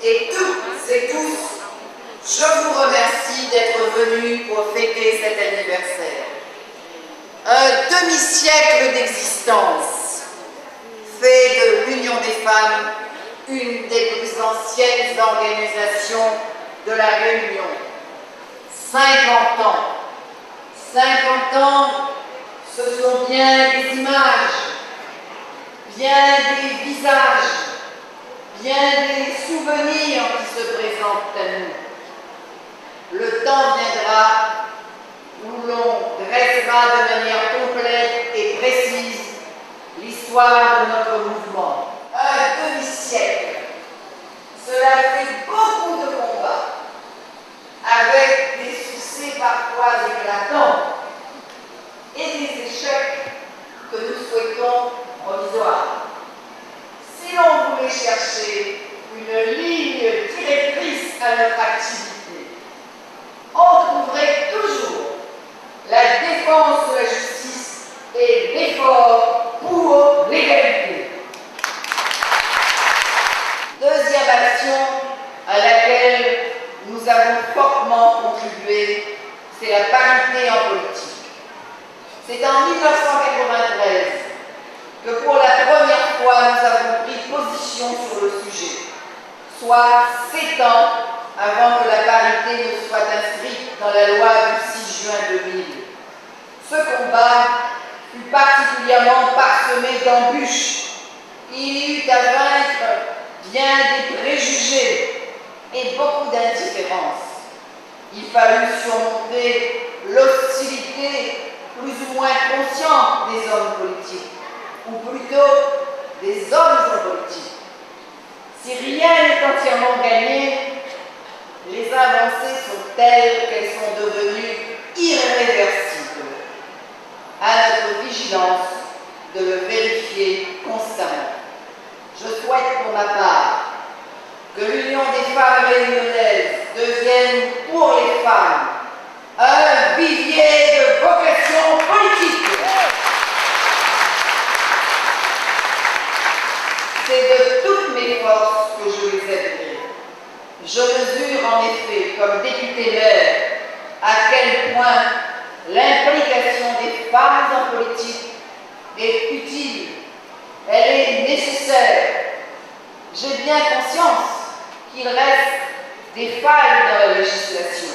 et toutes et tous, je vous remercie d'être venus pour fêter cet anniversaire. Un demi-siècle d'existence fait de l'Union des femmes une des plus anciennes organisations de la Réunion. 50 ans. 50 ans, ce sont bien des images, bien des visages, bien des souvenirs qui se présentent à nous. Le temps viendra où l'on dressera de manière complète et précise l'histoire de notre mouvement. Un demi-siècle. Cela fait beaucoup de combats, avec des succès parfois éclatants et des échecs que nous souhaitons provisoires. Si l'on voulait chercher une ligne directrice à notre activité, on trouverait toujours la défense de la justice et l'effort pour l'égalité. Deuxième action à laquelle nous avons fortement contribué, c'est la parité en politique. C'est en 1993 que pour la première fois nous avons pris position sur le sujet, soit 7 ans avant que la parité ne soit inscrite dans la loi du 6 juin 2000. Ce combat fut particulièrement parsemé d'embûches. Il y eut à vaincre bien des préjugés et beaucoup d'indifférence. Il fallut surmonter l'hostilité plus ou moins consciente des hommes politiques, ou plutôt des hommes politiques. Si rien n'est entièrement gagné, les avancées sont telles qu'elles sont devenues irréversibles. À notre vigilance de le vérifier constamment. Je souhaite pour ma part que l'Union des femmes réunionnaises devienne pour les femmes un vivier de vocation politique. C'est de toutes mes forces que je les aiderai. Je mesure en effet, comme député-maire, à quel point l'implication des femmes en politique est utile, elle est nécessaire. J'ai bien conscience qu'il reste des failles dans la législation.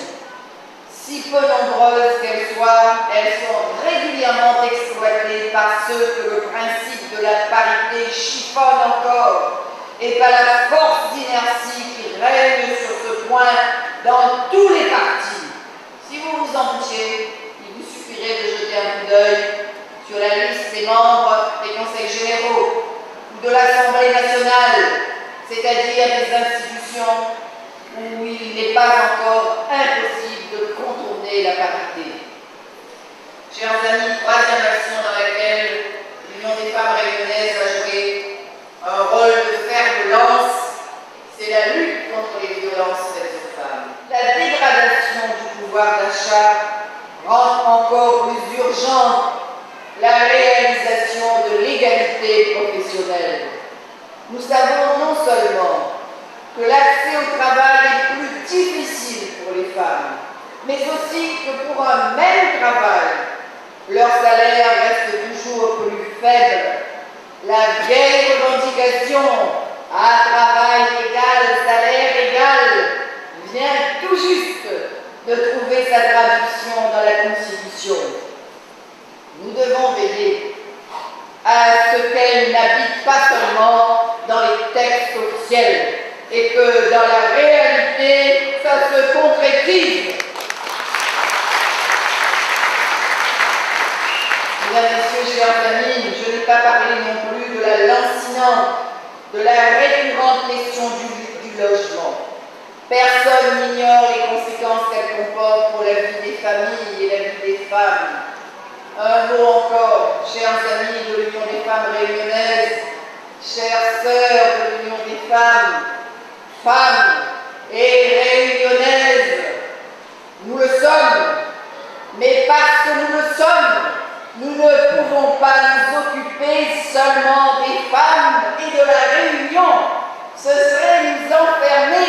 Si peu nombreuses qu'elles soient, elles sont régulièrement exploitées par ceux que le principe de la parité chiffonne encore et par la force d'inertie qui règne sur ce point dans tous les partis. Si vous vous en doutiez, il vous suffirait de jeter un coup d'œil sur la liste des membres des conseils généraux ou de l'Assemblée nationale, c'est-à-dire des institutions où il n'est pas encore impossible de contourner la parité. Chers amis, troisième action dans laquelle l'Union des femmes réunionnaises a joué un rôle de fer de lance, c'est la lutte contre les violences faites aux femmes. La dégradation du pouvoir d'achat rend encore plus urgente la réalisation de l'égalité professionnelle. Nous savons non seulement que l'accès au travail est plus difficile pour les femmes, mais aussi que pour un même travail, leur salaire reste toujours plus faible. La vieille revendication à travail égal, salaire égal vient tout juste de trouver sa traduction dans la Constitution. Nous devons veiller à ce qu'elle n'habite pas seulement dans les textes officiels et que dans la réalité, ça se concrétise. Mesdames, Messieurs, chers amis, je n'ai pas parlé non plus de la lancinante, de la récurrente question du logement. Personne n'ignore les conséquences qu'elle comporte pour la vie des familles et la vie des femmes. Un mot encore, chers amis de l'Union des femmes réunionnaises, chères sœurs de l'Union des femmes, femmes et réunionnaises, nous le sommes, mais parce que nous le sommes, nous ne pouvons pas nous occuper seulement des femmes et de la Réunion. Ce serait nous enfermer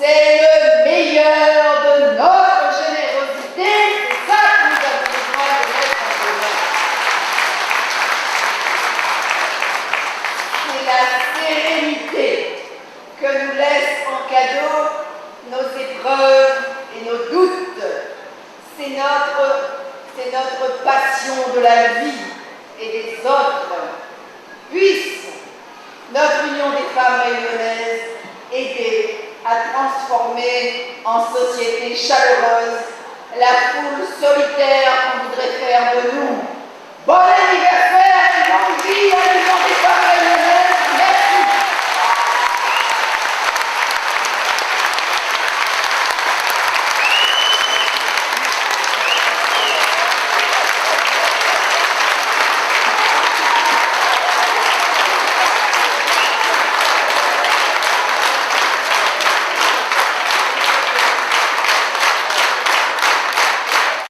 C'est le meilleur de notre générosité, c'est ça que nous avons besoin de mettre en commun. C'est la sérénité que nous laissent en cadeau nos épreuves et nos doutes. C'est notre passion de la vie et des autres. Puisse notre Union des femmes réunionnaises aider à transformer en société chaleureuse la foule solitaire qu'on voudrait faire de nous. Bon anniversaire et longue vie à l'Union des femmes réunionnaises!